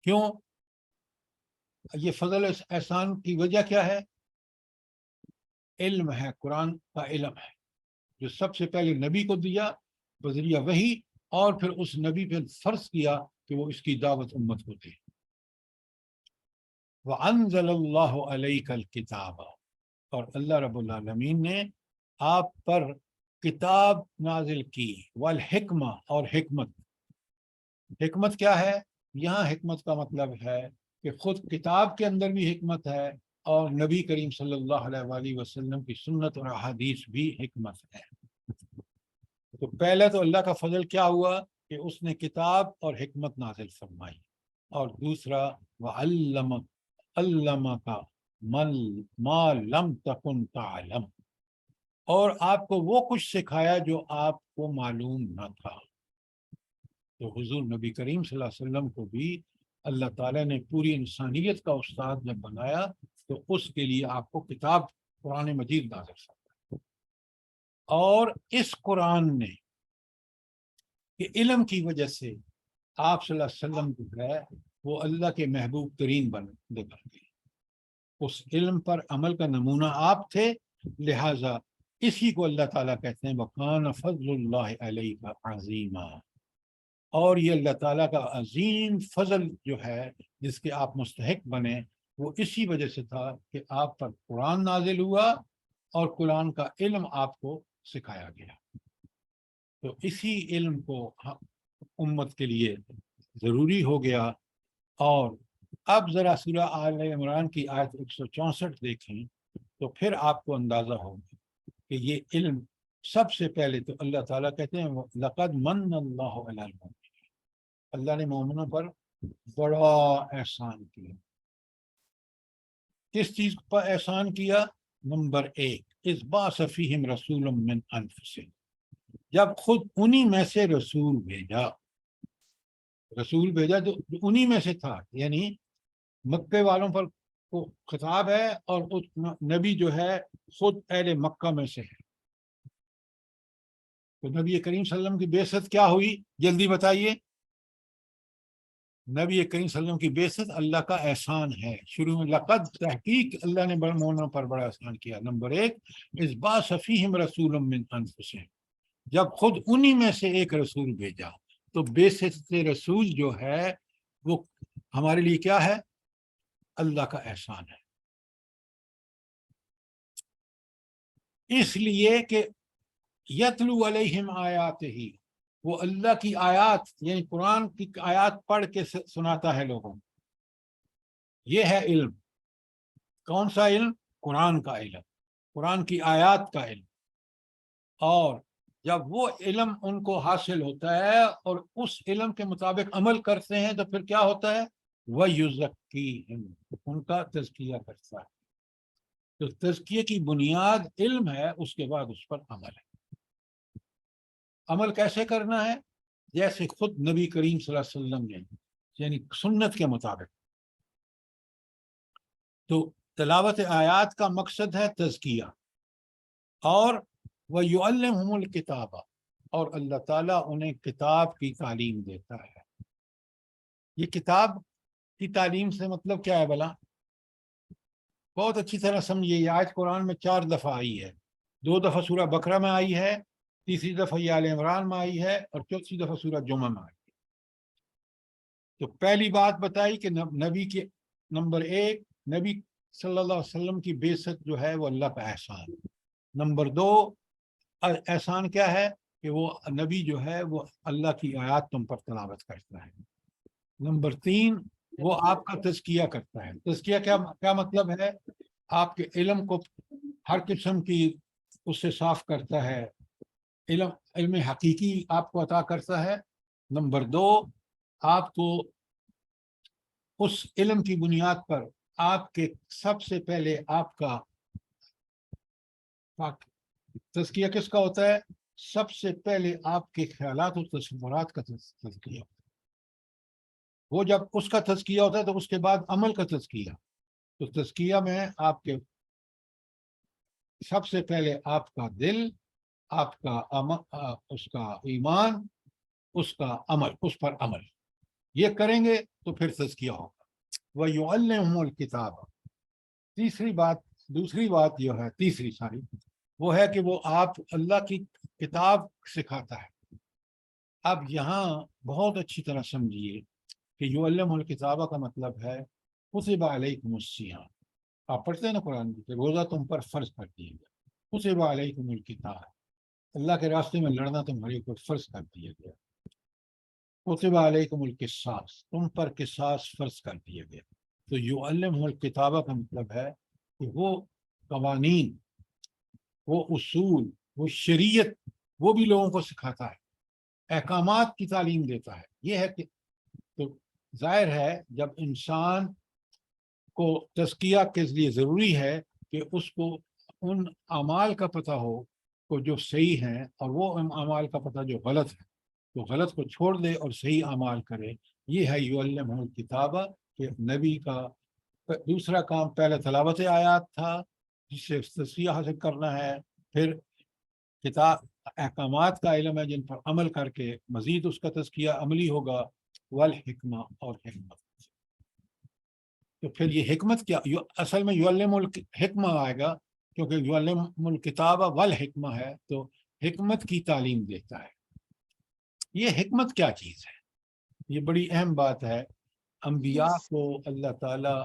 کیوں؟ یہ فضل احسان کی وجہ کیا ہے؟ علم ہے، قرآن کا علم ہے جو سب سے پہلے نبی کو دیا بذریعہ وحی، اور پھر اس نبی پہ فرض کیا کہ وہ اس کی دعوت امت کو دے. وَأَنزَلَ اللَّهُ عَلَيْكَ الْكِتَابَ، اور اللہ رب العالمین نے آپ پر کتاب نازل کی، والحکمہ، اور حکمت. حکمت کیا ہے؟ یہاں حکمت کا مطلب ہے کہ خود کتاب کے اندر بھی حکمت ہے، اور نبی کریم صلی اللہ علیہ وآلہ وسلم کی سنت اور احادیث بھی حکمت ہے. تو پہلے تو اللہ کا فضل کیا ہوا کہ اس نے کتاب اور حکمت نازل فرمائی، اور دوسرا علمک ما لم تکن تعلم، اور آپ کو وہ کچھ سکھایا جو آپ کو معلوم نہ تھا. تو حضور نبی کریم صلی اللہ علیہ وسلم کو بھی اللہ تعالیٰ نے پوری انسانیت کا استاد جب بنایا تو اس کے لیے آپ کو کتاب قرآن مجید نازل فرمایا. اور اس قرآن نے کہ علم کی وجہ سے آپ صلی اللہ علیہ وسلم جو ہے وہ اللہ کے محبوب ترین بن گئے. اس علم پر عمل کا نمونہ آپ تھے، لہٰذا اسی کو اللہ تعالیٰ کہتے ہیں وَقَانَ فَضْلُ اللَّهِ عَلَيْكَ عَظِيمًا. اور یہ اللہ تعالیٰ کا عظیم فضل جو ہے جس کے آپ مستحق بنے، وہ اسی وجہ سے تھا کہ آپ پر قرآن نازل ہوا اور قرآن کا علم آپ کو سکھایا گیا. تو اسی علم کو امت کے لیے ضروری ہو گیا. اور اب ذرا سورہ آل عمران کی آیت 164 دیکھیں تو پھر آپ کو اندازہ ہوگا کہ یہ علم سب سے پہلے تو اللہ تعالیٰ کہتے ہیں لَقَدْ مَنَّ اللَّهُ عَلَى الْمُؤْمِنِينَ، اللہ نے مومنوں پر بڑا احسان کیا. کس چیز پر احسان کیا؟ نمبر 1، اِذْ بَعَثَ فِيهِمْ رَسُولًا مِّنْ أَنفُسِهِمْ، جب خود انہی میں سے رسول بھیجا. رسول بھیجا جو انہی میں سے تھا، یعنی مکے والوں پر کو خطاب ہے، اور نبی جو ہے خود اہل مکہ میں سے ہے. تو نبی کریم صلی اللہ علیہ وسلم کی بعثت کیا ہوئی؟ جلدی بتائیے. نبی کریم صلی اللہ علیہ وسلم کی بعثت اللہ کا احسان ہے. شروع میں لقد، تحقیق اللہ نے مومنوں پر بڑا احسان کیا. نمبر 1، اِذْ بَعَثَ فِيهِمْ رَسُولًا مِّنْ أَنفُسِهِمْ، جب خود انہی میں سے ایک رسول بھیجا. تو بعثت رسول جو ہے وہ ہمارے لیے کیا ہے؟ اللہ کا احسان ہے. اس لیے کہ یتلو علیہم آیاتہ، وہ اللہ کی آیات یعنی قرآن کی آیات پڑھ کے سناتا ہے لوگوں. یہ ہے علم. کون سا علم؟ قرآن کا علم، قرآن کی آیات کا علم، اور جب وہ علم ان کو حاصل ہوتا ہے اور اس علم کے مطابق عمل کرتے ہیں تو پھر کیا ہوتا ہے؟ وَيُزَكِّيهِمْ، ان کا تزکیہ کرتا ہے۔ تو تزکیے کی بنیاد علم ہے، اس کے بعد اس پر عمل ہے۔ عمل کیسے کرنا ہے؟ جیسے خود نبی کریم صلی اللہ علیہ وسلم نے، یعنی سنت کے مطابق۔ تو تلاوت آیات کا مقصد ہے تزکیہ، اور وَيُعَلِّمُهُمُ الْكِتَابَ، اور اللہ تعالیٰ انہیں کتاب کی تعلیم دیتا ہے۔ یہ کتاب کی تعلیم سے مطلب کیا ہے بھلا؟ بہت اچھی طرح سمجھیے، یہ آیت قرآن میں 4 دفعہ آئی ہے۔ 2 دفعہ سورہ بقرہ میں آئی ہے، تیسری دفعہ یہ آل عمران میں آئی ہے، اور چوتھی دفعہ سورہ جمعہ میں آئی ہے۔ تو پہلی بات بتائی کہ نبی کے نمبر 1، نبی صلی اللہ علیہ وسلم کی بعثت جو ہے وہ اللہ کا احسان۔ نمبر 2، احسان کیا ہے؟ کہ وہ نبی جو ہے وہ اللہ کی آیات تم پر تلاوت کرتا ہے۔ نمبر 3، وہ آپ کا تزکیہ کرتا ہے۔ تزکیہ کیا مطلب ہے؟ آپ کے علم کو ہر قسم کی اس سے صاف کرتا ہے، علم حقیقی آپ کو عطا کرتا ہے۔ نمبر 2، آپ کو اس علم کی بنیاد پر آپ کے سب سے پہلے آپ کا تزکیہ کس کا ہوتا ہے؟ سب سے پہلے آپ کے خیالات اور تصورات کا تزکیہ ہوتا ہے۔ وہ جب اس کا تزکیہ ہوتا ہے تو اس کے بعد عمل کا تزکیہ۔ تو تزکیہ میں آپ کے سب سے پہلے آپ کا دل، آپ کا اس کا ایمان، اس کا عمل، اس پر عمل یہ کریں گے تو پھر تزکیہ ہوگا۔ وَيُعَلِّمُهُمُ الْكِتَابَ۔ دوسری بات جو ہے، تیسری وہ ہے کہ وہ آپ اللہ کی کتاب سکھاتا ہے۔ اب یہاں بہت اچھی طرح سمجھیے کہ یعلمہ الکتابہ کا مطلب ہے کتب علیکم الصیام۔ آپ پڑھتے ہیں نا قرآن کی کہ روزہ تم پر فرض کر دیا گیا۔ کتب علیکم الکتاب، اللہ کے راستے میں لڑنا تمہارے اوپر فرض کر دیا گیا۔ کتب علیکم القصاص، تم پر قصاص فرض کر دیا گیا۔ تو یعلمہ الکتابہ کا مطلب ہے کہ وہ قوانین، وہ اصول، وہ شریعت، وہ بھی لوگوں کو سکھاتا ہے، احکامات کی تعلیم دیتا ہے۔ یہ ہے کہ تو ظاہر ہے جب انسان کو تزکیہ کے لیے ضروری ہے کہ اس کو ان اعمال کا پتہ ہو کو جو صحیح ہیں، اور وہ ان اعمال کا پتہ جو غلط ہے تو غلط کو چھوڑ دے اور صحیح اعمال کرے۔ یہ ہے یعلمہ الکتابہ کہ نبی کا دوسرا کام پہلے تلاوت آیات تھا جس سے تزکیہ حاصل کرنا ہے، پھر کتاب احکامات کا علم ہے جن پر عمل کر کے مزید اس کا تزکیہ عملی ہوگا، والحکمہ، اور حکمت۔ تو پھر یہ حکمت کیا؟ اصل میں یعلم الحکمہ آئے گا کیونکہ یعلم الکتابہ والحکمہ ہے، تو حکمت کی تعلیم دیتا ہے۔ یہ حکمت کیا چیز ہے؟ یہ بڑی اہم بات ہے۔ انبیاء کو اللہ تعالی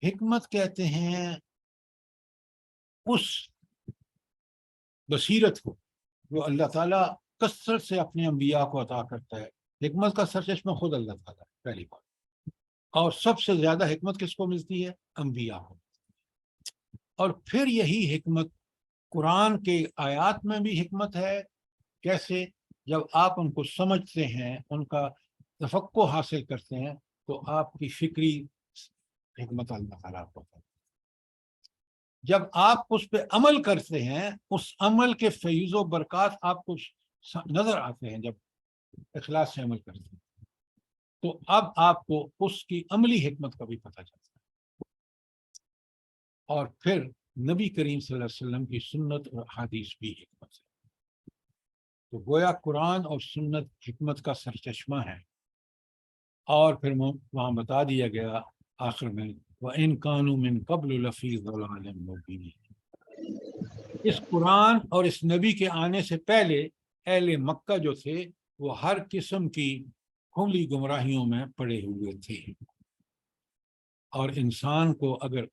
حکمت کہتے ہیں اس بصیرت کو جو اللہ تعالیٰ کثرت سے اپنے انبیاء کو عطا کرتا ہے۔ حکمت کا سرچشمہ خود اللہ تعالیٰ ہے، پہلی بات۔ اور سب سے زیادہ حکمت کس کو ملتی ہے؟ انبیاء کو۔ اور پھر یہی حکمت قرآن کے آیات میں بھی حکمت ہے۔ کیسے؟ جب آپ ان کو سمجھتے ہیں، ان کا تفقہ حاصل کرتے ہیں، تو آپ کی فکری حکمت اللہ تعالیٰ کو ہے۔ جب آپ اس پہ عمل کرتے ہیں، اس عمل کے فیض و برکات آپ کو نظر آتے ہیں۔ جب اخلاص سے عمل کرتے ہیں تو اب آپ کو اس کی عملی حکمت کا بھی پتہ چلتا ہے۔ اور پھر نبی کریم صلی اللہ علیہ وسلم کی سنت اور حدیث بھی حکمت ہے۔ تو گویا قرآن اور سنت حکمت کا سرچشمہ ہے۔ اور پھر وہاں بتا دیا گیا آخر میں وَإِن كَانُوا مِن قَبْلُ لَفِي ضَلَالٍ مُبِينٍ۔ اس قرآن اور اس نبی کے آنے سے پہلے اہل مکہ جو تھے وہ ہر قسم کی کھلی گمراہیوں میں پڑے ہوئے تھے۔ اور انسان کو اگر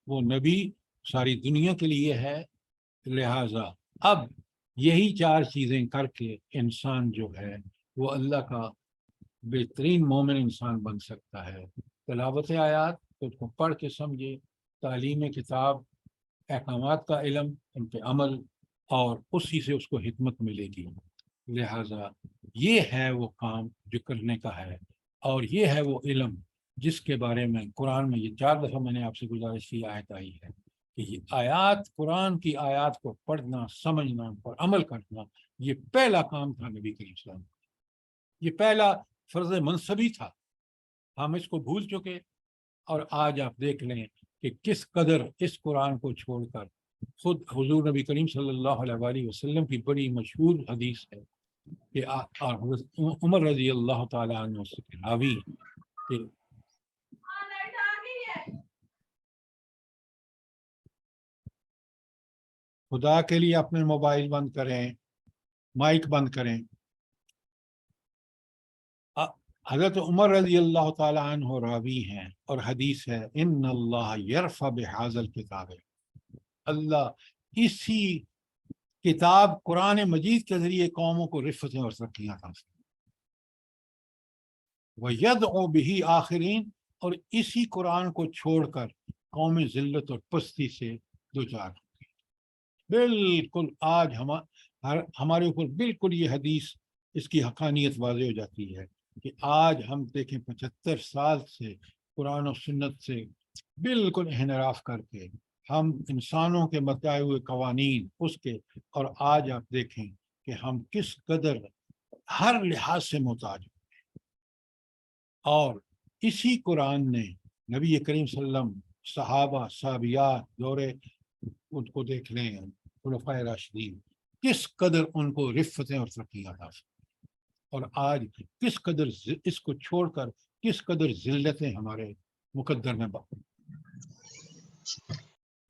وہ نبی ساری دنیا کے لیے ہے، لہٰذا اب یہی 4 چیزیں کر کے انسان جو ہے وہ اللہ کا بہترین مومن انسان بن سکتا ہے۔ تلاوت آیات، اس کو پڑھ کے سمجھے، تعلیم کتاب احکامات کا علم، ان پہ عمل، اور اسی سے اس کو حکمت ملے گی۔ لہذا یہ ہے وہ کام جو کرنے کا ہے، اور یہ ہے وہ علم جس کے بارے میں قرآن میں یہ 4 دفعہ میں نے آپ سے گزارش کی آیت آئی ہے کہ یہ آیات، قرآن کی آیات کو پڑھنا، سمجھنا اور عمل کرنا، یہ پہلا کام تھا نبی کریم صلی اللہ علیہ وسلم، یہ پہلا فرض منصبی تھا۔ ہم اس کو بھول چکے، اور آج آپ دیکھ لیں کہ کس قدر اس قرآن کو چھوڑ کر خود حضور نبی کریم صلی اللہ علیہ وآلہ وسلم کی بڑی مشہور حدیث ہے کہ حضرت عمر رضی اللہ تعالیٰ عنہ سے راوی کہ خدا کے لیے اپنے موبائل بند کریں، مائک بند کریں۔ حضرت عمر رضی اللہ تعالیٰ عنہ راوی ہیں، اور حدیث ہے ان اللہ یرفع بہذا الکتاب، اللہ اسی کتاب قرآن مجید کے ذریعے قوموں کو رفتیں اور ترقیاں حاصل، وَيَدْعُ بِهِ آخرین، اور اسی قرآن کو چھوڑ کر قوم ذلت اور پستی سے دوچار ہوگی۔ بالکل آج ہمارے اوپر بالکل یہ حدیث، اس کی حقانیت واضح ہو جاتی ہے کہ آج ہم دیکھیں 75 سال سے قرآن و سنت سے بالکل انحراف کر کے ہم انسانوں کے بتائے ہوئے قوانین اس کے، اور آج آپ دیکھیں کہ ہم کس قدر ہر لحاظ سے محتاج ہیں۔ اور اسی قرآن نے نبی کریم صلی اللہ علیہ وسلم، صحابہ، صحابیات، دورے ان کو دیکھ لیں، خلفائے راشدین، کس قدر ان کو رفتیں اور ترقیاں حاصل، اور آج کس قدر اس کو چھوڑ کر کس قدر ذلتیں ہمارے مقدر میں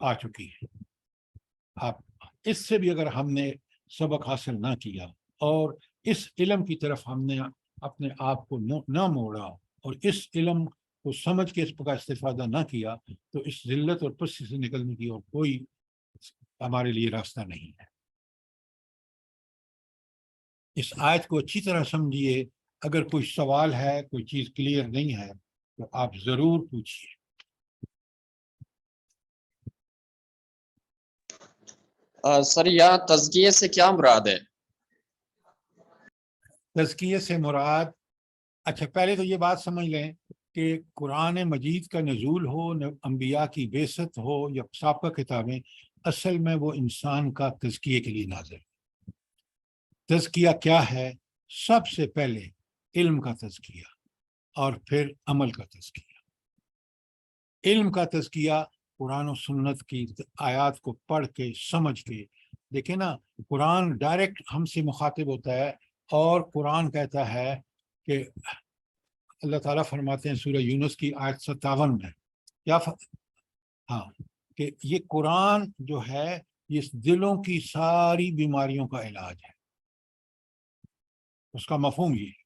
آ چکی ہیں۔ آپ اس سے بھی اگر ہم نے سبق حاصل نہ کیا اور اس علم کی طرف ہم نے اپنے آپ کو نہ موڑا اور اس علم کو سمجھ کے اس کا استفادہ نہ کیا، تو اس ذلت اور پستی سے نکلنے کی اور کوئی ہمارے لیے راستہ نہیں ہے۔ اس آیت کو اچھی طرح سمجھیے۔ اگر کوئی سوال ہے، کوئی چیز کلیئر نہیں ہے تو آپ ضرور پوچھیے۔ سر یہاں تزکیے سے کیا مراد ہے؟ تزکیے سے مراد، اچھا پہلے تو یہ بات سمجھ لیں کہ قرآن مجید کا نزول ہو، انبیاء کی بعثت ہو یا سابقہ کتابیں، اصل میں وہ انسان کا تزکیے کے لیے نازل ہے۔ تزکیہ کیا ہے؟ سب سے پہلے علم کا تزکیہ اور پھر عمل کا تزکیہ۔ علم کا تزکیہ قرآن و سنت کی آیات کو پڑھ کے سمجھ کے، دیکھیں نا، قرآن ڈائریکٹ ہم سے مخاطب ہوتا ہے، اور قرآن کہتا ہے کہ اللہ تعالیٰ فرماتے ہیں سورہ یونس کی آیت 57 میں کیا ہاں کہ یہ قرآن جو ہے یہ دلوں کی ساری بیماریوں کا علاج ہے۔ اس کا مفہوم یہ ہے،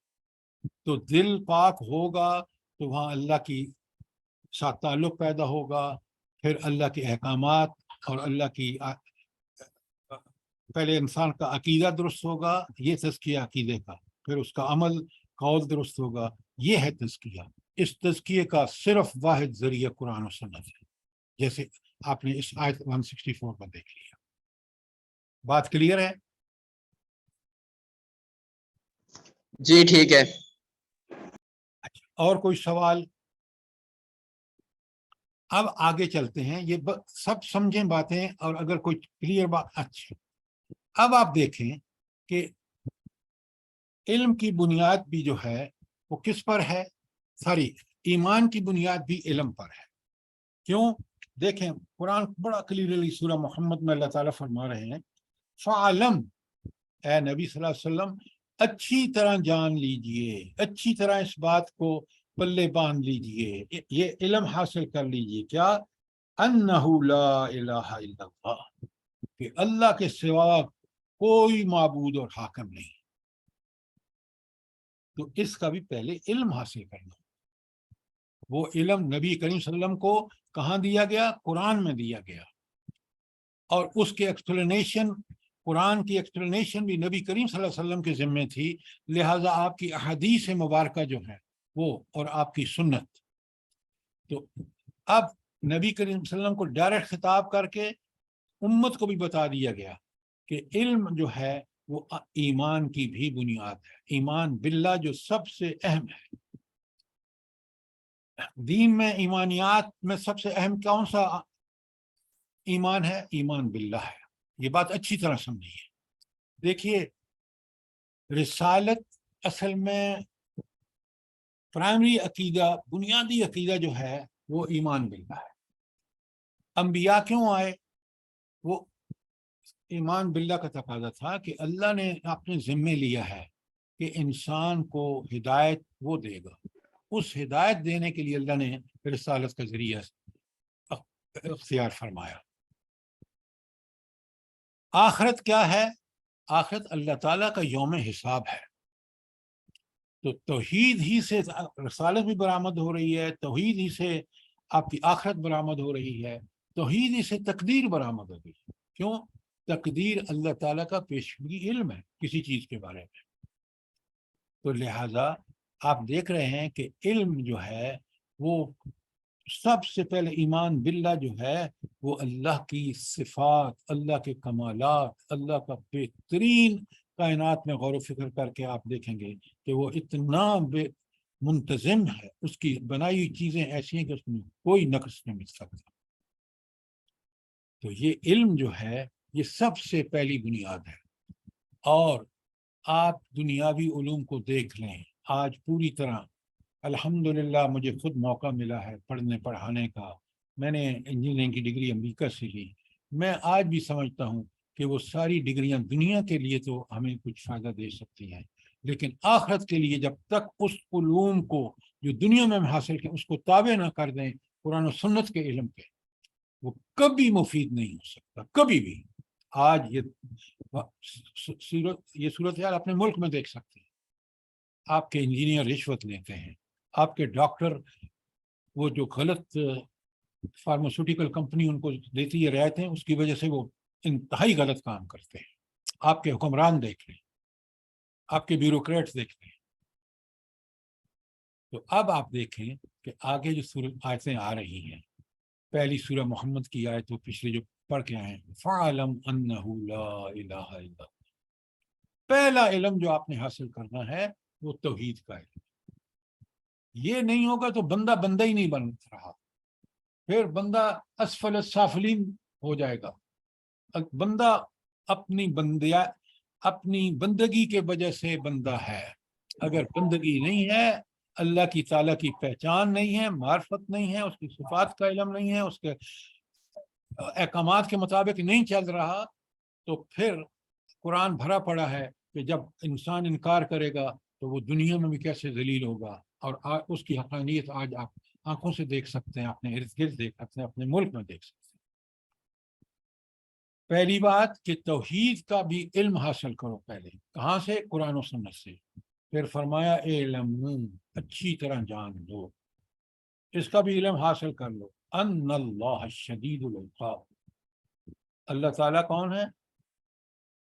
تو دل پاک ہوگا تو وہاں اللہ کی ساتھ تعلق پیدا ہوگا، پھر اللہ کے احکامات اور اللہ کی پہلے انسان کا عقیدہ درست ہوگا، یہ تزکیہ عقیدے کا، پھر اس کا عمل قول درست ہوگا، یہ ہے تزکیہ۔ اس تزکیے کا صرف واحد ذریعہ قرآن و سنت ہے، جیسے آپ نے اس آیت 164 پر دیکھ لیا۔ بات کلیئر ہے؟ جی ٹھیک ہے۔ اچھا، اور کوئی سوال؟ اب آگے چلتے ہیں، یہ سب سمجھیں باتیں، اور اگر کوئی کلیئر بات، اچھا اب آپ دیکھیں کہ علم کی بنیاد بھی جو ہے وہ کس پر ہے؟ ساری ایمان کی بنیاد بھی علم پر ہے۔ کیوں؟ دیکھیں قرآن بڑا کلیئرلی سورہ محمد میں اللہ تعالیٰ فرما رہے ہیں فَعَلَمْ، اے نبی صلی اللہ علیہ وسلم اچھی طرح جان لیجئے، اچھی طرح اس بات کو پلے باندھ لیجئے، یہ علم حاصل کر لیجئے، کیا؟ انہ لا الہ الا اللہ، کہ اللہ کے سوا کوئی معبود اور حاکم نہیں۔ تو اس کا بھی پہلے علم حاصل کرنا۔ وہ علم نبی کریم صلی اللہ علیہ وسلم کو کہاں دیا گیا؟ قرآن میں دیا گیا، اور اس کے ایکسپلینیشن، قرآن کی ایکسپلینیشن بھی نبی کریم صلی اللہ علیہ وسلم کے ذمہ تھی۔ لہٰذا آپ کی احادیث مبارکہ جو ہے وہ، اور آپ کی سنت، تو اب نبی کریم صلی اللہ علیہ وسلم کو ڈائریکٹ خطاب کر کے امت کو بھی بتا دیا گیا کہ علم جو ہے وہ ایمان کی بھی بنیاد ہے. ایمان باللہ جو سب سے اہم ہے. دین میں ایمانیات میں سب سے اہم کون سا ایمان ہے؟ ایمان باللہ ہے. یہ بات اچھی طرح سمجھیے. دیکھیے رسالت اصل میں پرائمری عقیدہ، بنیادی عقیدہ جو ہے وہ ایمان باللہ ہے. انبیاء کیوں آئے؟ وہ ایمان باللہ کا تقاضا تھا کہ اللہ نے اپنے ذمے لیا ہے کہ انسان کو ہدایت وہ دے گا. اس ہدایت دینے کے لیے اللہ نے رسالت کا ذریعہ اختیار فرمایا. آخرت کیا ہے؟ آخرت اللہ تعالیٰ کا یوم حساب ہے. تو توحید ہی سے رسالت بھی برآمد ہو رہی ہے، توحید ہی سے آپ کی آخرت برآمد ہو رہی ہے، توحید ہی سے تقدیر برآمد ہو رہی ہے. کیوں؟ تقدیر اللہ تعالیٰ کا پیشگی علم ہے کسی چیز کے بارے میں. تو لہٰذا آپ دیکھ رہے ہیں کہ علم جو ہے وہ سب سے پہلے ایمان باللہ جو ہے وہ اللہ کی صفات، اللہ کے کمالات، اللہ کا بہترین. کائنات میں غور و فکر کر کے آپ دیکھیں گے کہ وہ اتنا بے منتظم ہے، اس کی بنائی ہوئی چیزیں ایسی ہیں کہ اس میں کوئی نقص نہیں مل سکتا. تو یہ علم جو ہے یہ سب سے پہلی بنیاد ہے. اور آپ دنیاوی علوم کو دیکھ لیں، آج پوری طرح الحمدللہ مجھے خود موقع ملا ہے پڑھنے پڑھانے کا. میں نے انجینئرنگ کی ڈگری امریکہ سے لی. میں آج بھی سمجھتا ہوں کہ وہ ساری ڈگریاں دنیا کے لیے تو ہمیں کچھ فائدہ دے سکتی ہیں، لیکن آخرت کے لیے جب تک اس علوم کو جو دنیا میں حاصل کریں اس کو تابع نہ کر دیں قرآن و سنت کے علم کے، وہ کبھی مفید نہیں ہو سکتا، کبھی بھی. آج یہ صورتحال اپنے ملک میں دیکھ سکتے ہیں. آپ کے انجینئر رشوت لیتے ہیں، آپ کے ڈاکٹر وہ جو غلط فارماسیوٹیکل کمپنی ان کو دیتی ہے رعایتیں، اس کی وجہ سے وہ انتہائی غلط کام کرتے ہیں. آپ کے حکمران دیکھ لیں، آپ کے بیوروکریٹس دیکھ لیں. تو اب آپ دیکھیں کہ آگے جو آیتیں آ رہی ہیں، پہلی سورہ محمد کی آیت وہ پچھلے جو پڑھ کے آئے ہیں، فَعَلَمْ أَنَّهُ لَا إِلَهَ إِلَّا. پہلا علم جو آپ نے حاصل کرنا ہے وہ توحید کا علم. یہ نہیں ہوگا تو بندہ بندہ ہی نہیں بن رہا، پھر بندہ اسفل السافلین ہو جائے گا. بندہ اپنی بندگی کے وجہ سے بندہ ہے. اگر بندگی نہیں ہے، اللہ کی تعالیٰ کی پہچان نہیں ہے، معرفت نہیں ہے، اس کی صفات کا علم نہیں ہے، اس کے احکامات کے مطابق نہیں چل رہا، تو پھر قرآن بھرا پڑا ہے کہ جب انسان انکار کرے گا تو وہ دنیا میں بھی کیسے ذلیل ہوگا. اور اس کی حقانیت آج آپ آنکھوں سے دیکھ سکتے ہیں، اپنے ارد گرد دیکھ سکتے ہیں، اپنے ملک میں دیکھ سکتے ہیں. پہلی بات کہ توحید کا بھی علم حاصل کرو. پہلے کہاں سے؟ قرآن و سنت سے. پھر فرمایا علم، اچھی طرح جان لو، اس کا بھی علم حاصل کر لو. ان اللہ شدید العقاب. اللہ تعالیٰ کون ہے؟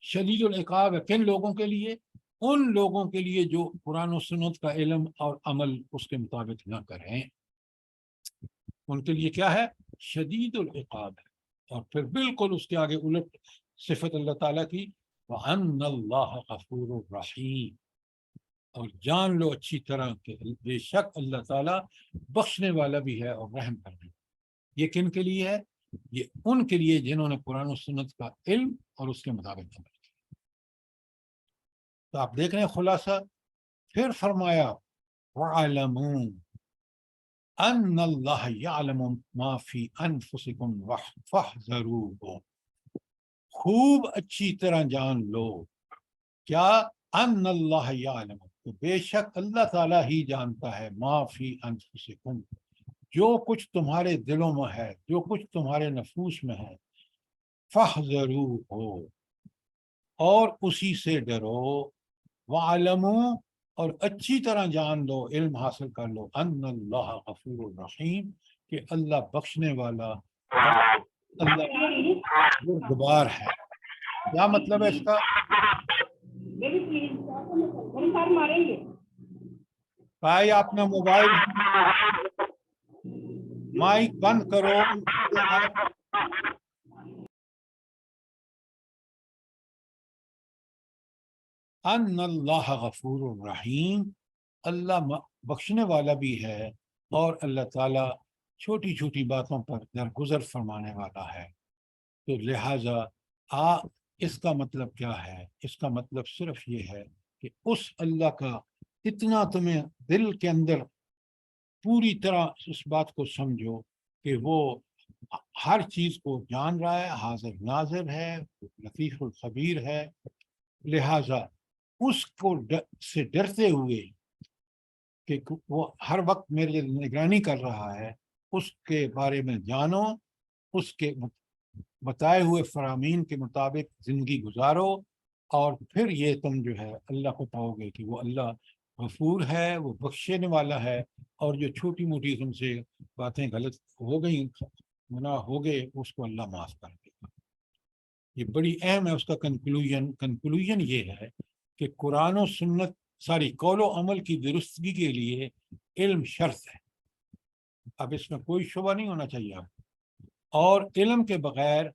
شدید العقاب ہے. کن لوگوں کے لیے؟ ان لوگوں کے لیے جو قرآن و سنت کا علم اور عمل اس کے مطابق نہ کریں. ان کے لیے کیا ہے؟ شدید العقاب ہے. اور پھر بالکل اس کے آگے الٹ صفت اللہ تعالیٰ کی، وَأَنَّ اللَّهَ غَفُورٌ رَحِيمٌ. اور جان لو اچھی طرح کہ بے شک اللہ تعالیٰ بخشنے والا بھی ہے اور رحم کرنے والا. یہ کن کے لیے ہے؟ یہ ان کے لیے جنہوں نے قرآن و سنت کا علم اور اس کے مطابق عمل کیا. تو آپ دیکھ رہے ہیں خلاصہ. پھر فرمایا وَاعْلَمُوا أَنَّ اللَّهَ يَعْلَمُ مَا فِي أَنفُسِكُمْ فَاحْذَرُوهُ. خوب اچھی طرح جان لو کیا؟ ان اللہ یعلم، تو بے شک اللہ تعالیٰ ہی جانتا ہے، ما فی انفسکم، جو کچھ تمہارے دلوں میں ہے، جو کچھ تمہارے نفوس میں ہے. فاحذروہ، اور اسی سے ڈرو. وعلموا، اور اچھی طرح جان لو، علم حاصل کر لو، ان اللہ غفور الرحیم، کہ اللہ بخشنے والا، اللہ بردبار ہے. کیا مطلب ہے اس کا؟ بھائی اپنا موبائل مائک بند کرو. ان اللہ غفور الرحیم، اللہ بخشنے والا بھی ہے اور اللہ تعالیٰ چھوٹی چھوٹی باتوں پر درگزر فرمانے والا ہے۔ تو لہٰذا اس کا مطلب کیا ہے؟ اس کا مطلب صرف یہ ہے کہ اس اللہ کا اتنا تمہیں دل کے اندر پوری طرح اس بات کو سمجھو کہ وہ ہر چیز کو جان رہا ہے، حاضر ناظر ہے، لطیف الخبیر ہے، لہٰذا اس کو سے ڈرتے ہوئے کہ وہ ہر وقت میرے لیے نگرانی کر رہا ہے، اس کے بارے میں جانو، اس کے بتائے ہوئے فرامین کے مطابق زندگی گزارو، اور پھر یہ تم جو ہے اللہ کو پاؤ گے کہ وہ اللہ غفور ہے، وہ بخشنے والا ہے، اور جو چھوٹی موٹی تم سے باتیں غلط ہو گئیں، گناہ ہو گئے، اس کو اللہ معاف کر دے گا۔ یہ بڑی اہم ہے۔ اس کا کنکلوژن یہ ہے کہ قرآن و سنت قول و عمل کی درستگی کے لیے علم شرط ہے۔ اب اس میں کوئی شبہ نہیں ہونا چاہیے آپ، اور علم کے بغیر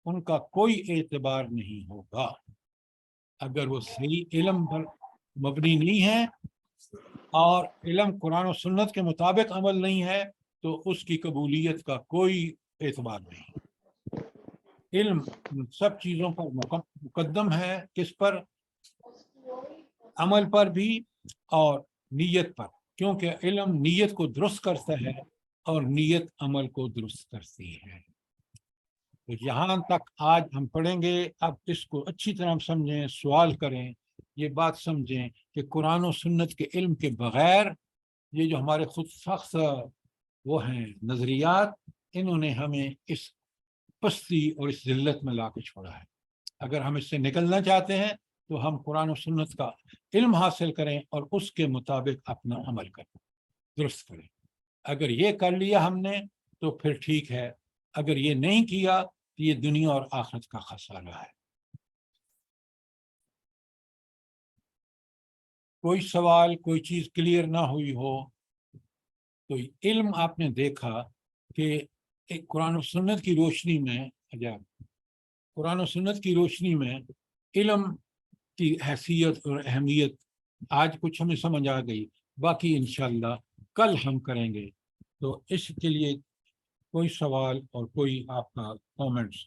ان کا کوئی اعتبار نہیں ہوگا۔ اگر وہ صحیح علم پر مبنی نہیں ہے اور علم قرآن و سنت کے مطابق عمل نہیں ہے تو اس کی قبولیت کا کوئی اعتبار نہیں۔ علم سب چیزوں پر مقدم ہے، کس پر؟ عمل پر بھی اور نیت پر، کیونکہ علم نیت کو درست کرتا ہے اور نیت عمل کو درست کرتی ہے۔ تو یہاں تک آج ہم پڑھیں گے۔ اب اس کو اچھی طرح سمجھیں، سوال کریں، یہ بات سمجھیں کہ قرآن و سنت کے علم کے بغیر یہ جو ہمارے خود سخت وہ ہیں نظریات، انہوں نے ہمیں اس پستی اور اس ذلت میں لا کے چھوڑا ہے۔ اگر ہم اس سے نکلنا چاہتے ہیں تو ہم قرآن و سنت کا علم حاصل کریں اور اس کے مطابق اپنا عمل کریں، درست کریں۔ اگر یہ کر لیا ہم نے تو پھر ٹھیک ہے، اگر یہ نہیں کیا تو یہ دنیا اور آخرت کا خسارہ ہے۔ کوئی سوال، کوئی چیز کلیئر نہ ہوئی ہو تو علم آپ نے دیکھا کہ قرآن و سنت کی روشنی میں، قرآن و سنت کی روشنی میں علم کی حیثیت اور اہمیت آج کچھ ہمیں سمجھ آ گئی، باقی انشاءاللہ کل ہم کریں گے۔ تو اس کے لیے کوئی سوال اور کوئی آپ کا کامنٹس؟